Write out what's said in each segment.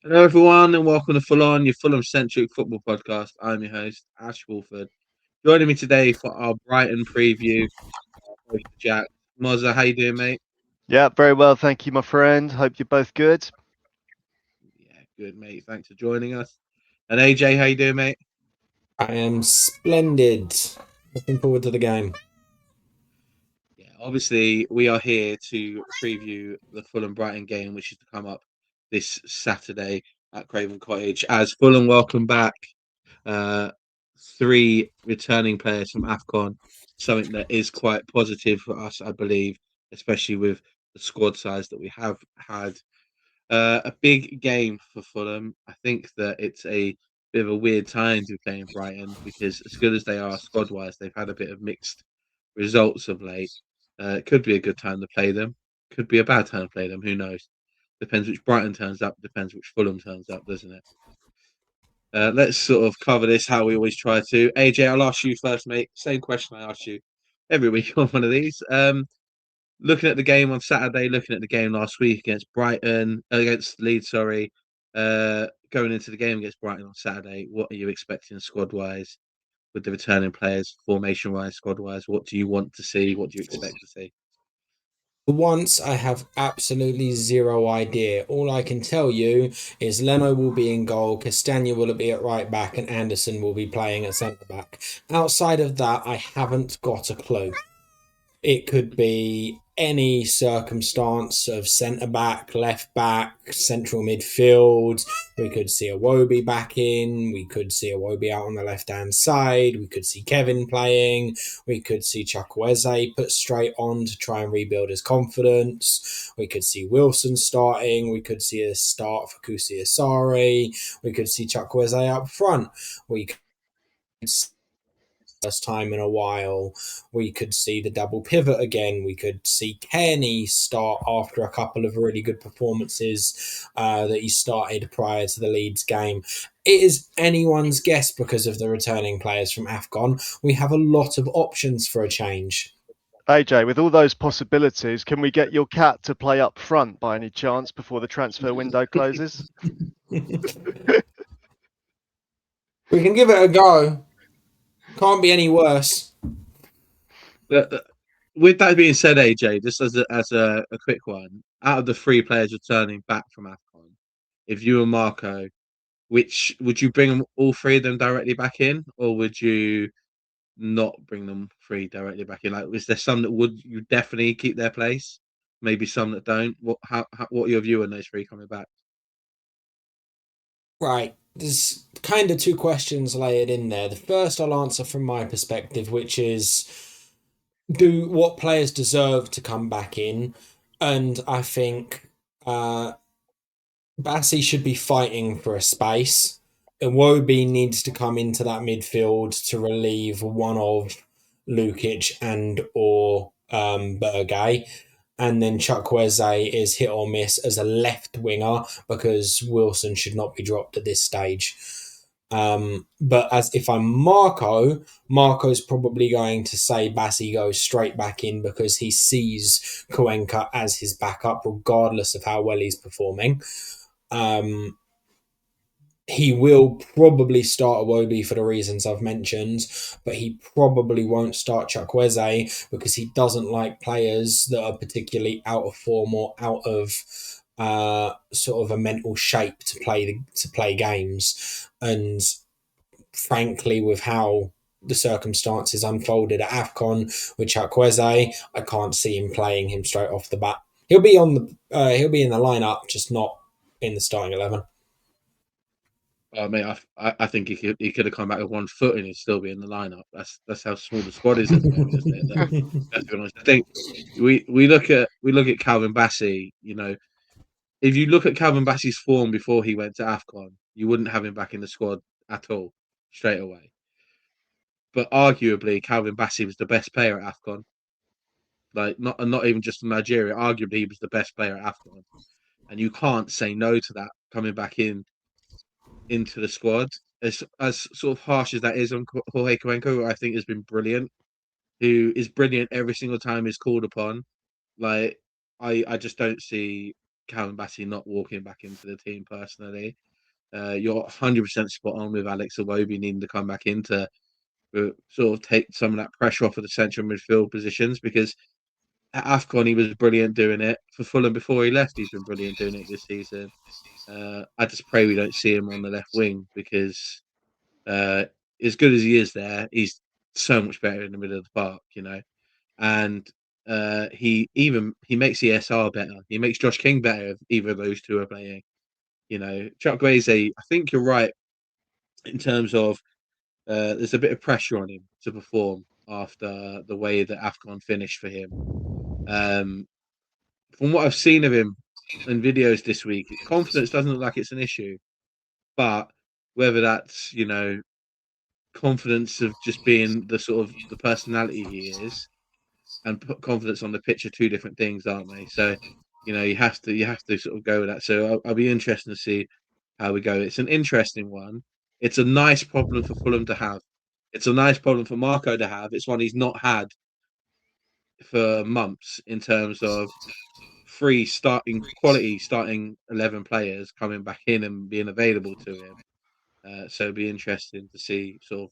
Hello, everyone, and welcome to Ful-on, your Fulham-centric football podcast. I'm your host, Ash Woolford. Joining me today for our Brighton preview, host Jack. Mozza, how you doing, mate? Yeah, very well, thank you, my friend. Hope you're both good. Yeah, good, mate. Thanks for joining us. And AJ, how you doing, mate? I am splendid. Looking forward to the game. Yeah, obviously, we are here to preview the Fulham-Brighton game, which is to come up this Saturday at Craven Cottage. As Fulham welcome back uh, three returning players from AFCON, something that is quite positive for us, I believe, especially with the squad size that we have had. A big game for Fulham. I think that it's a bit of a weird time to be playing Brighton because, as good as they are squad wise, they've had a bit of mixed results of late. It could be a good time to play them, could be a bad time to play them. Who knows? Depends which Brighton turns up, depends which Fulham turns up, doesn't it? Let's sort of cover this how we always try to. AJ, I'll ask you first, mate. Same question I ask you every week on one of these. Looking at the game on Saturday, looking at the game last week against Brighton, against Leeds, sorry. Going into the game against Brighton on Saturday, what are you expecting squad wise with the returning players, formation wise, squad wise? What do you want to see? What do you expect to see? For once, I have absolutely zero idea. All I can tell you is Leno will be in goal, Castagna will be at right back, and Anderson will be playing at centre back. Outside of that, I haven't got a clue. It could be any circumstance of centre back, left back, central midfield. We could see Iwobi back in. We could see Iwobi out on the left hand side. We could see Kevin playing. We could see Chukwueze put straight on to try and rebuild his confidence. We could see Wilson starting. We could see a start for Kusi Asari. We could see Chukwueze up front. We could first time in a while. We could see the double pivot again. We could see Kenny start after a couple of really good performances that he started prior to the Leeds game. It is anyone's guess because of the returning players from AFCON. We have a lot of options for a change. AJ, with all those possibilities, can we get your cat to play up front by any chance before the transfer window closes? We can give it a go. Can't be any worse. With that being said, AJ, just as a quick one, out of the three players returning back from AFCON, if you were Marco, which would you bring them all three of them directly back in, or would you not bring them three directly back in? Like, is there some that would you definitely keep their place? Maybe some that don't. What are your view on those three coming back? Right. There's kind of two questions layered in there. The first I'll answer from my perspective, which is do what players deserve to come back in? And I think Bassi should be fighting for a space. Iwobi needs to come into that midfield to relieve one of Lukic and or Bergay. And then Chukwueze is hit or miss as a left winger because Wilson should not be dropped at this stage. But as if I'm Marco, Marco's probably going to say Bassi goes straight back in because he sees Cuenca as his backup, regardless of how well he's performing. He will probably start Iwobi for the reasons I've mentioned, but he probably won't start Chukwueze because he doesn't like players that are particularly out of form or out of sort of a mental shape to play games. And frankly, with how the circumstances unfolded at AFCON with Chukwueze, I can't see him playing him straight off the bat. He'll be in the lineup, just not in the starting 11. I mean, I think he could have come back with one foot and he'd still be in the lineup. That's how small the squad is at the moment, isn't it? Let's be honest. I think we look at Calvin Bassey. You know, if you look at Calvin Bassey's form before he went to AFCON, you wouldn't have him back in the squad at all straight away. But arguably, Calvin Bassey was the best player at AFCON. Like not even just in Nigeria. Arguably, he was the best player at AFCON, and you can't say no to that coming back into the squad. As sort of harsh as that is on Jorge Cuenca, who I think has been brilliant, who is brilliant every single time he's called upon. Like I just don't see Callum Batty not walking back into the team personally. You're 100% spot on with Alex Iwobi needing to come back in to sort of take some of that pressure off of the central midfield positions, because at AFCON he was brilliant doing it. For Fulham before he left, he's been brilliant doing it this season. I just pray we don't see him on the left wing, because as good as he is there, he's so much better in the middle of the park, And he makes ESR better. He makes Josh King better if either of those two are playing. Chukwueze, I think you're right in terms of there's a bit of pressure on him to perform after the way that AFCON finished for him. From what I've seen of him in videos this week, confidence doesn't look like it's an issue. But whether that's, confidence of just being the sort of the personality he is, and put confidence on the pitch are two different things, aren't they? So, you have to sort of go with that. So I'll be interested to see how we go. It's an interesting one. It's a nice problem for Fulham to have. It's a nice problem for Marco to have. It's one he's not had for months in terms of quality starting 11 players coming back in and being available to him. So it'll be interesting to see sort of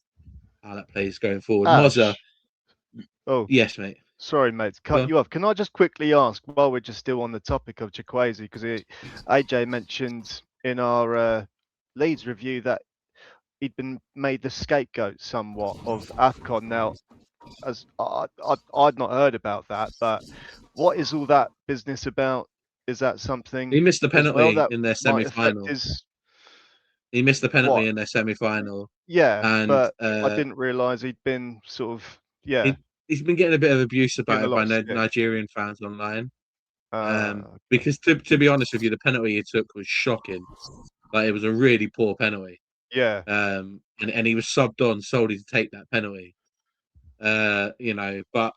how that plays going forward. Mozza. Ash. Oh, yes, mate. sorry, mate, to cut you off. Can I just quickly ask, while we're just still on the topic of Chukwueze, because AJ mentioned in our Leeds review that he'd been made the scapegoat somewhat of AFCON. Now, as I'd not heard about that, but what is all that business about? Is that something he missed the penalty that in their semi-final? He missed the penalty in their semi-final. Yeah, and but I didn't realise he'd been sort of he's been getting a bit of abuse about it by stick. Nigerian fans online. Okay. Because to be honest with you, the penalty he took was shocking. Like, it was a really poor penalty. Yeah. And he was subbed on solely to take that penalty. But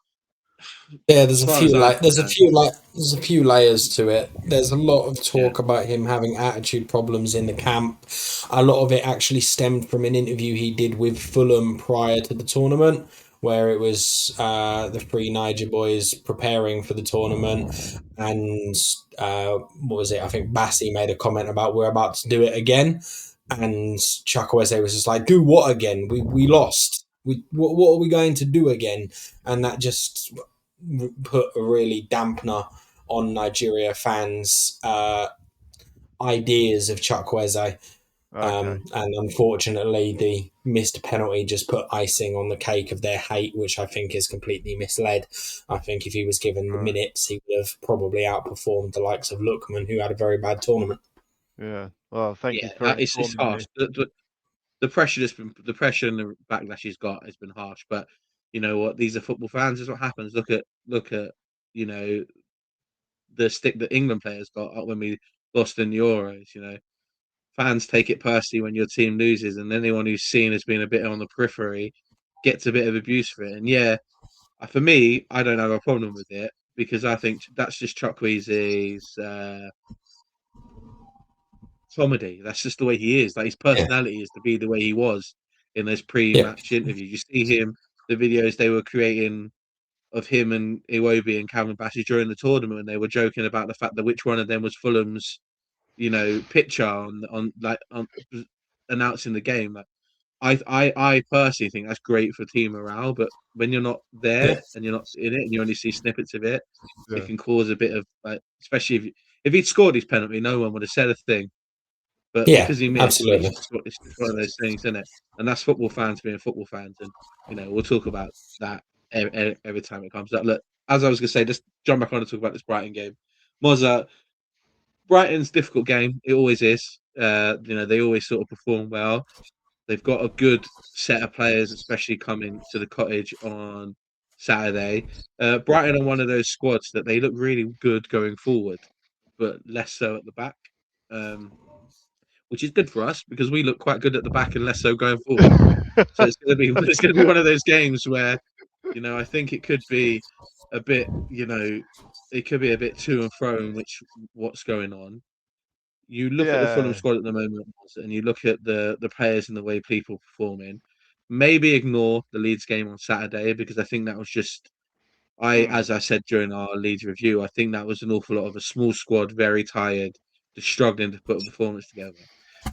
yeah, there's a few layers to it. There's a lot of talk about him having attitude problems in the camp. A lot of it actually stemmed from an interview he did with Fulham prior to the tournament, where it was the three Niger boys preparing for the tournament, and what was it? I think Bassi made a comment about we're about to do it again, and Chukwueze was just like, "Do what again? We lost. What are we going to do again?" And that just put a really dampener on Nigeria fans' ideas of Chukwueze. And unfortunately, the missed penalty just put icing on the cake of their hate, which I think is completely misled. I think if he was given the minutes, he would have probably outperformed the likes of Lookman, who had a very bad tournament. Yeah. Well, thank you for it's harsh. The pressure and the backlash he's got has been harsh. But you know what? These are football fans. This is what happens. Look at the stick that England players got when we lost in the Euros. Fans take it personally when your team loses, and anyone who's seen as being a bit on the periphery gets a bit of abuse for it. And for me, I don't have a problem with it, because I think that's just Chukwueze's comedy. That's just the way he is. Like, his personality is to be the way he was in those pre-match interviews. You see him, the videos they were creating of him and Iwobi and Calvin Bassey during the tournament, and they were joking about the fact that which one of them was Fulham's, picture on announcing the game. I personally think that's great for team morale, but when you're not there and you're not in it and you only see snippets of it, it can cause a bit of, especially if he'd scored his penalty, no one would have said a thing. But because he missed, it's one of those things, isn't it? And that's football fans being football fans, and we'll talk about that every time it comes up. Look, as I was going to say, just jump back on and talk about this Brighton game. Mozza, Brighton's difficult game. It always is. They always sort of perform well. They've got a good set of players, especially coming to the Cottage on Saturday. Brighton are one of those squads that they look really good going forward, but less so at the back. Which is good for us, because we look quite good at the back and less so going forward. So it's going to be one of those games where, I think it could be a bit, it could be a bit to and fro in what's going on. You look at the Fulham squad at the moment, and you look at the players and the way people are performing. Maybe ignore the Leeds game on Saturday, because I think that was just As I said during our Leeds review, I think that was an awful lot of a small squad, very tired, just struggling to put a performance together.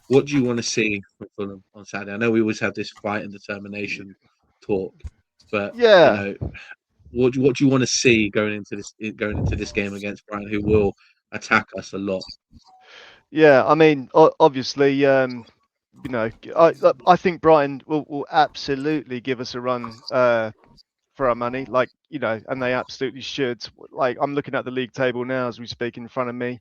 What do you want to see from Fulham on Saturday? I know we always have this fight and determination talk, but Yeah, what do you want to see going into this game against Brighton, who will attack us a lot? yeah. I mean, obviously, I think Brighton will absolutely give us a run for our money, like, and they absolutely should. Like, I'm looking at the league table now as we speak in front of me.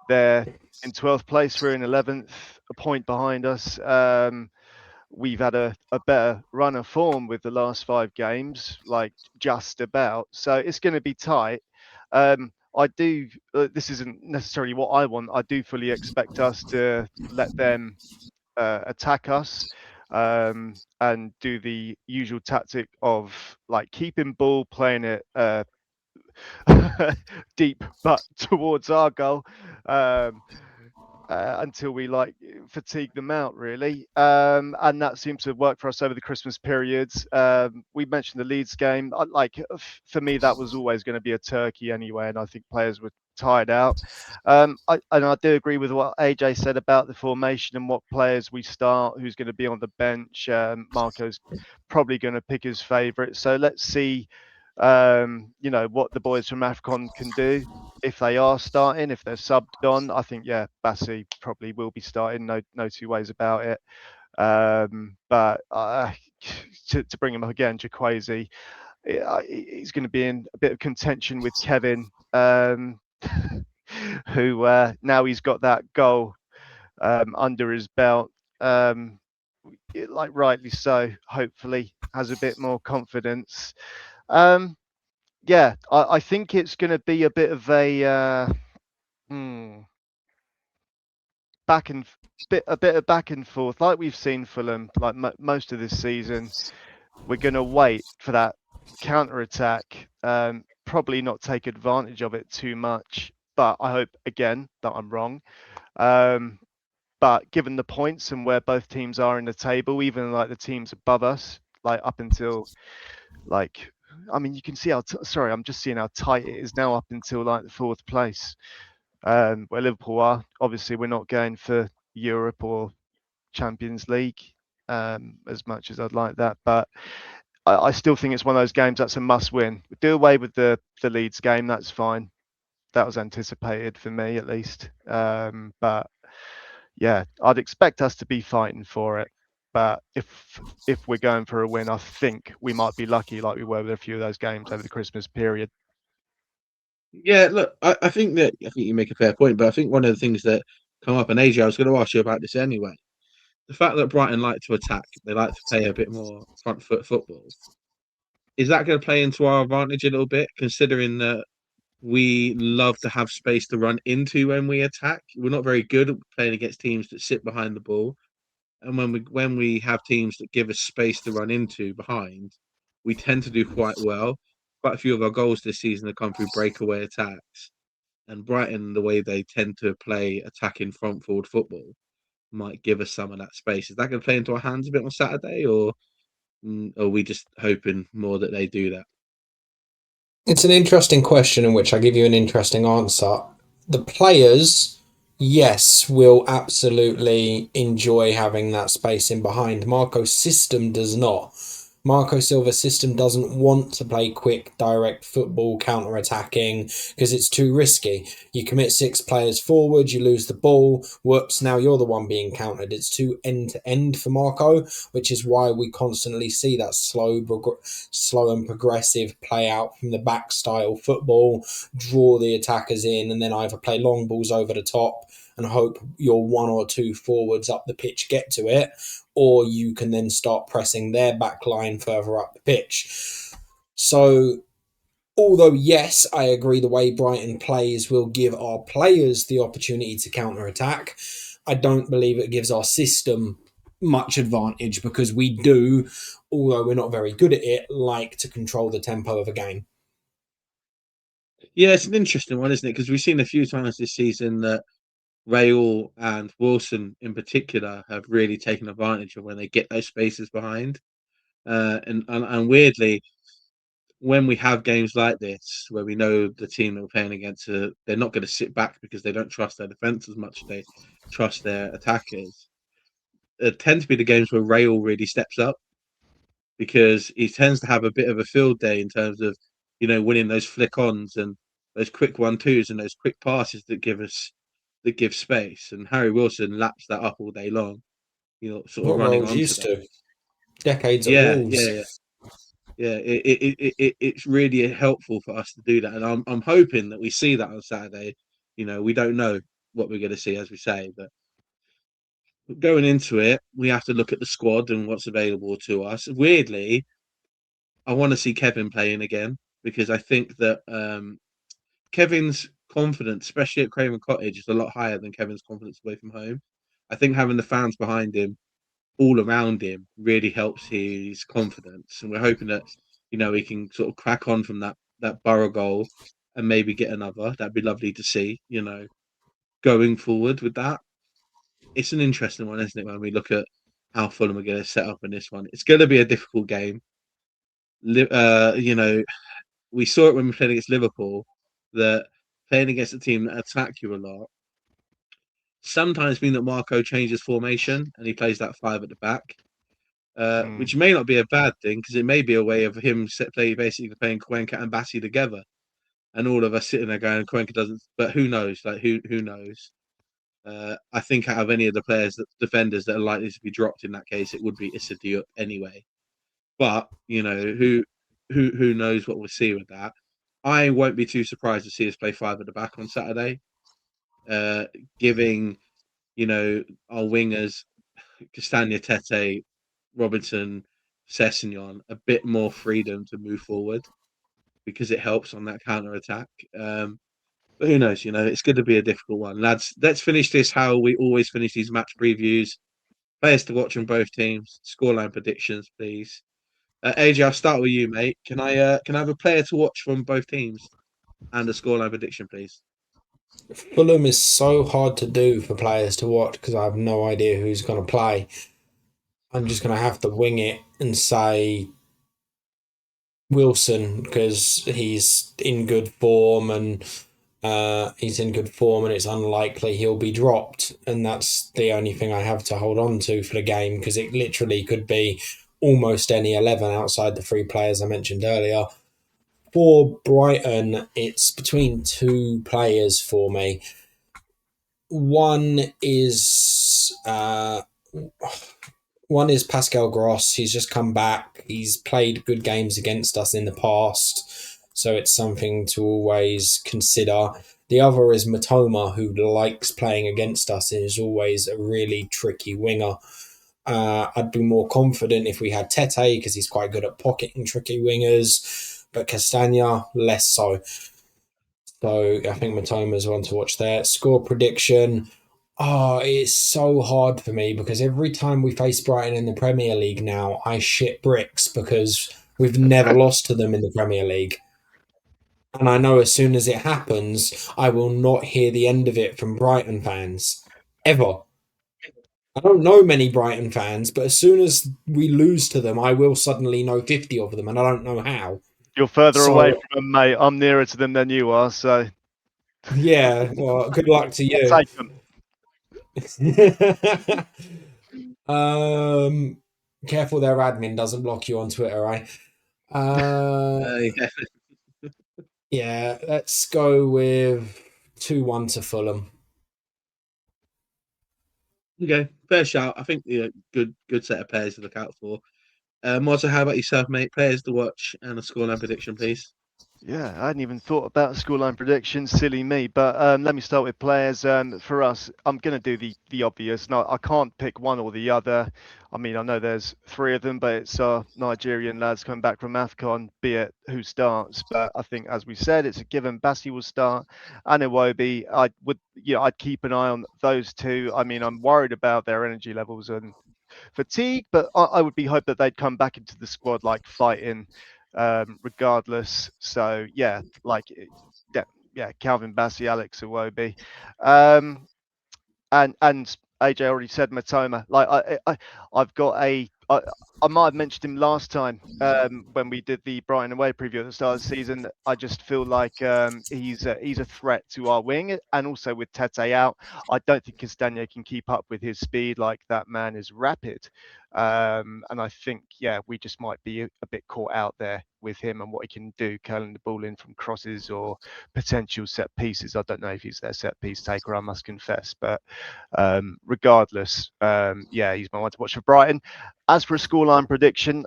They're in 12th place. We're in 11th, a point behind us. We've had a better run of form with the last 5 games, like just about. So it's going to be tight. I do. This isn't necessarily what I want. I do fully expect us to let them attack us and do the usual tactic of like keeping ball, playing it deep, but towards our goal. Um, until we like fatigue them out, really. And that seems to work for us over the Christmas periods. We mentioned the Leeds game. For me, that was always going to be a turkey anyway, and I think players were tired out. I do agree with what AJ said about the formation and what players we start, who's going to be on the bench. Marco's probably going to pick his favourite. So let's see, what the boys from AFCON can do if they are starting. If they're subbed on, I think Bassi probably will be starting. No two ways about it. But to bring him up again, Jaquazi, he's going to be in a bit of contention with Kevin, who now he's got that goal under his belt. Like rightly so, hopefully has a bit more confidence. I think it's going to be a bit of a back and a bit of back and forth, like we've seen Fulham like most of this season. We're going to wait for that counter attack. Probably not take advantage of it too much, but I hope again that I'm wrong. But given the points and where both teams are in the table, even like the teams above us, like up until like, I mean, you can see sorry, I'm just seeing how tight it is now up until like the 4th place. Where Liverpool are. Obviously, we're not going for Europe or Champions League as much as I'd like that, but I still think it's one of those games that's a must-win. Do away with the Leeds game, that's fine. That was anticipated for me at least. But yeah, I'd expect us to be fighting for it. But if we're going for a win, I think we might be lucky, like we were with a few of those games over the Christmas period. Yeah, look, I think you make a fair point, but I think one of the things that come up, and AJ, I was going to ask you about this anyway. The fact that Brighton like to attack, they like to play a bit more front foot football. Is that going to play into our advantage a little bit, considering that we love to have space to run into when we attack? We're not very good at playing against teams that sit behind the ball, and when we have teams that give us space to run into behind, we tend to do quite well. Quite a few of our goals this season have come through breakaway attacks. And Brighton, the way they tend to play attacking front forward football, might give us some of that space. Is that going to play into our hands a bit on Saturday, or are we just hoping more that they do that? It's an interesting question in which I give you an interesting answer. The players, yes, will absolutely enjoy having that space in behind. Marco's system does not. Marco Silva's system doesn't want to play quick, direct football, counter-attacking, because it's too risky. You commit 6 players forward, you lose the ball, whoops, now you're the one being countered. It's too end-to-end for Marco, which is why we constantly see that slow and progressive play out from the back style football, draw the attackers in, and then either play long balls over the top and hope your 1 or 2 forwards up the pitch get to it, or you can then start pressing their back line further up the pitch. So, although, yes, I agree the way Brighton plays will give our players the opportunity to counter-attack, I don't believe it gives our system much advantage, because we do, although we're not very good at it, like to control the tempo of a game. Yeah, it's an interesting one, isn't it? Because we've seen a few times this season that Rail and Wilson in particular have really taken advantage of when they get those spaces behind. And weirdly, when we have games like this, where we know the team that we're playing against, they're not going to sit back because they don't trust their defence as much as they trust their attackers. It tend to be the games where Rail really steps up because he tends to have a bit of a field day in terms of, winning those flick-ons and those quick 1-2s and those quick passes that give space. And Harry Wilson laps that up all day long, sort of What running Rolls onto used that. to. Decades at Yeah, Wolves. yeah. It's really helpful for us to do that, and I'm hoping that we see that on Saturday. We don't know what we're going to see, as we say, but going into it, we have to look at the squad and what's available to us. Weirdly, I want to see Kevin playing again because I think that Kevin's confidence, especially at Craven Cottage, is a lot higher than Kevin's confidence away from home. I think having the fans behind him, all around him, really helps his confidence, and we're hoping that he can sort of crack on from that Borough goal and maybe get another. That'd be lovely to see. Going forward with that, it's an interesting one, isn't it? When we look at how Fulham are going to set up in this one, it's going to be a difficult game. We saw it when we played against Liverpool, that playing against a team that attack you a lot sometimes mean that Marco changes formation and he plays that five at the back, which may not be a bad thing because it may be a way of him basically playing Cuenca and Bassi together, and all of us sitting there going, Cuenca doesn't. But who knows? Like who knows? I think out of any of the defenders that are likely to be dropped in that case, it would be Issa Diop anyway. But who knows what we'll see with that. I won't be too surprised to see us play five at the back on Saturday, giving our wingers Castagna, Tete, Robinson, Sessegnon a bit more freedom to move forward because it helps on that counter attack. But who knows? It's going to be a difficult one, lads. Let's finish this how we always finish these match previews. Players to watch on both teams. Scoreline predictions, please. AJ, I'll start with you, mate. Can I have a player to watch from both teams and a scoreline prediction, please? Fulham is so hard to do for players to watch because I have no idea who's going to play. I'm just going to have to wing it and say Wilson because he's in good form and it's unlikely he'll be dropped, and that's the only thing I have to hold on to for the game because it literally could be almost any 11 outside the three players I mentioned earlier. For Brighton, it's between two players for me. One is Pascal Gross. He's just come back. He's played good games against us in the past, so it's something to always consider. The other is Matoma, who likes playing against us and is always a really tricky winger. I'd be more confident if we had Tete because he's quite good at pocketing tricky wingers, but Castagna, less so. So I think Matoma's one to watch there. Score prediction. Oh, it's so hard for me because every time we face Brighton in the Premier League now, I shit bricks because we've never lost to them in the Premier League. And I know as soon as it happens, I will not hear the end of it from Brighton fans. Ever. I don't know many Brighton fans, but as soon as we lose to them, I will suddenly know 50 of them, and I don't know how. You're further away from them, mate. I'm nearer to them than you are, so... Yeah, well, good luck to you. Take them. Careful their admin doesn't block you on Twitter, right? Yeah. Yeah, let's go with 2-1 to Fulham. Okay, fair shout. I think good set of players to look out for. Mozza, how about yourself, mate? Players to watch and a scoreline prediction, please. Yeah, I hadn't even thought about scoreline predictions. Silly me. But let me start with players. For us, I'm going to do the obvious. No, I can't pick one or the other. I mean, I know there's three of them, but it's our Nigerian lads coming back from AFCON, be it who starts. But I think, as we said, it's a given. Bassi will start, and Iwobi. I'd keep an eye on those two. I mean, I'm worried about their energy levels and fatigue, but I would be hope that they'd come back into the squad like fighting. Regardless. So yeah, Calvin Bassi, Alex Iwobi, and AJ already said Matoma. Like I've got I might have mentioned him last time when we did the Brighton away preview at the start of the season. I just feel like he's a threat to our wing, and also with Tete out, I don't think Castagna can keep up with his speed. Like, that man is rapid, and I think we just might be a bit caught out there with him and what he can do, curling the ball in from crosses or potential set pieces. I don't know if he's their set piece taker, I must confess, but regardless, he's my one to watch for Brighton. As for a scoreline prediction,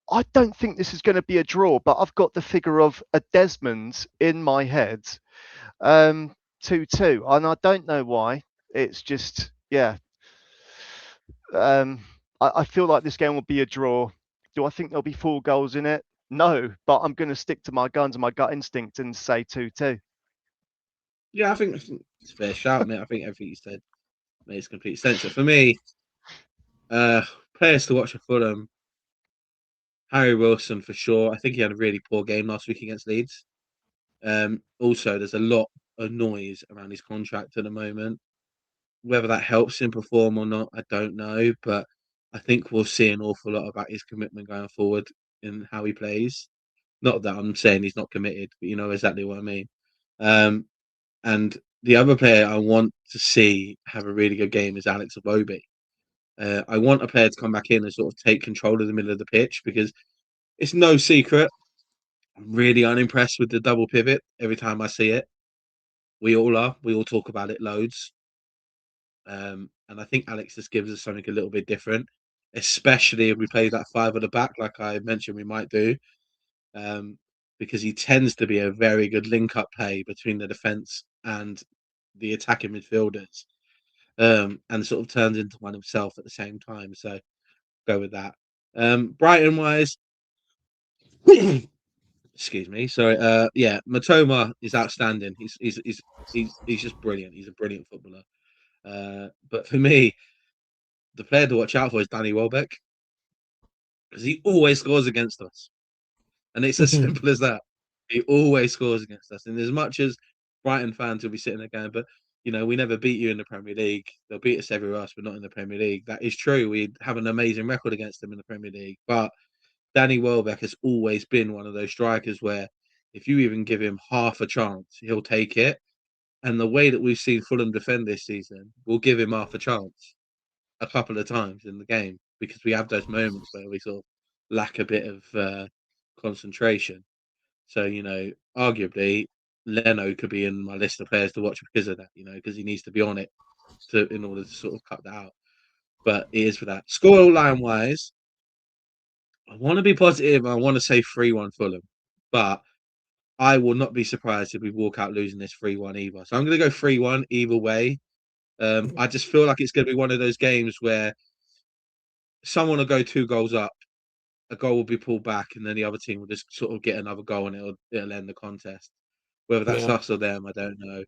I don't think this is going to be a draw, but I've got the figure of a Desmond in my head, 2-2, and I don't know why. It's just, I feel like this game will be a draw. Do I think there'll be 4 goals in it? No, but I'm going to stick to my guns and my gut instinct and say 2-2. Yeah, I think it's a fair shout, mate. I think everything you said makes complete sense. So for me, players to watch for Fulham, Harry Wilson for sure. I think he had a really poor game last week against Leeds. Also, there's a lot of noise around his contract at the moment. Whether that helps him perform or not, I don't know. But I think we'll see an awful lot about his commitment going forward in how he plays. Not that I'm saying he's not committed, but you know exactly what I mean. And the other player I want to see have a really good game is Alex Iwobi. I want a player to come back in and sort of take control of the middle of the pitch because it's no secret. I'm really unimpressed with the double pivot every time I see it. We all are. We all talk about it loads. And I think Alex just gives us something a little bit different, especially if we play that 5 at the back, like I mentioned we might do, because he tends to be a very good link-up play between the defence and the attacking midfielders, and sort of turns into one himself at the same time. So go with that. Brighton-wise, excuse me, sorry. Matoma is outstanding. He's just brilliant. He's a brilliant footballer. But for me, the player to watch out for is Danny Welbeck because he always scores against us, and it's as simple as that. He always scores against us, and as much as Brighton fans will be sitting there going, "But you know, we never beat you in the Premier League. They'll beat us everywhere else, but not in the Premier League." That is true. We have an amazing record against them in the Premier League, but Danny Welbeck has always been one of those strikers where if you even give him half a chance, he'll take it. And the way that we've seen Fulham defend this season, we'll give him half a chance a couple of times in the game because we have those moments where we sort of lack a bit of concentration. So, you know, arguably, Leno could be in my list of players to watch because of that, you know, because he needs to be on it in order to sort of cut that out. But it is for that. Scoreline wise, I want to be positive. I want to say 3-1 Fulham, but I will not be surprised if we walk out losing this 3-1 either. So I'm going to go 3-1 either way. I just feel like it's going to be one of those games where someone will go 2 goals up, a goal will be pulled back, and then the other team will just sort of get another goal and it'll end the contest. Whether that's us or them, I don't know.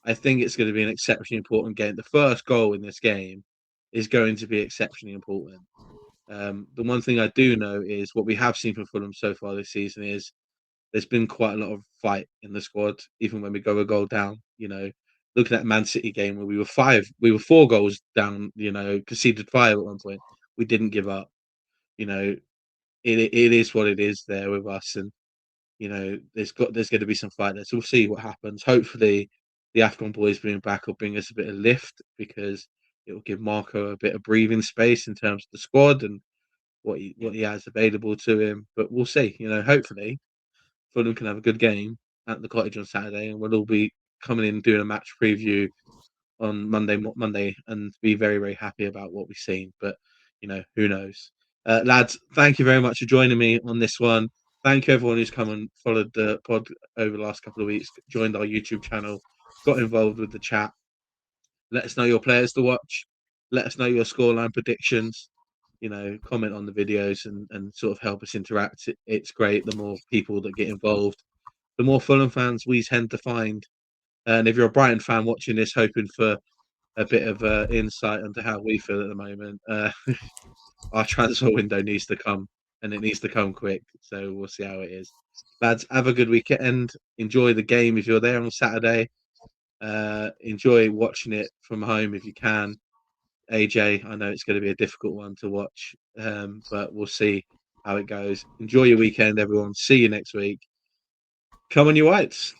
I think it's going to be an exceptionally important game. The first goal in this game is going to be exceptionally important. The one thing I do know is what we have seen from Fulham so far this season is there's been quite a lot of fight in the squad, even when we go a goal down. You know, looking at Man City game where we were 4 goals down. You know, conceded 5 at one point. We didn't give up. You know, it is what it is there with us, and you know, there's going to be some fight there. So we'll see what happens. Hopefully, the AFCON boys being back will bring us a bit of lift because it will give Marco a bit of breathing space in terms of the squad and what he has available to him. But we'll see. You know, hopefully Fulham can have a good game at the Cottage on Saturday, and we'll all be coming in doing a match preview on Monday, and be very, very happy about what we've seen. But you know, who knows? Lads, thank you very much for joining me on this one. Thank you everyone who's come and followed the pod over the last couple of weeks, joined our YouTube channel, got involved with the chat. Let us know your players to watch. Let us know your scoreline predictions. You know, comment on the videos and sort of help us interact. It's great. The more people that get involved, the more Fulham fans we tend to find. And if you're a Brighton fan watching this, hoping for a bit of insight into how we feel at the moment, our transfer window needs to come, and it needs to come quick. So we'll see how it is. Lads, have a good weekend. Enjoy the game if you're there on Saturday. Enjoy watching it from home if you can. AJ, I know it's going to be a difficult one to watch, but we'll see how it goes. Enjoy your weekend, everyone. See you next week. Come on, you Whites.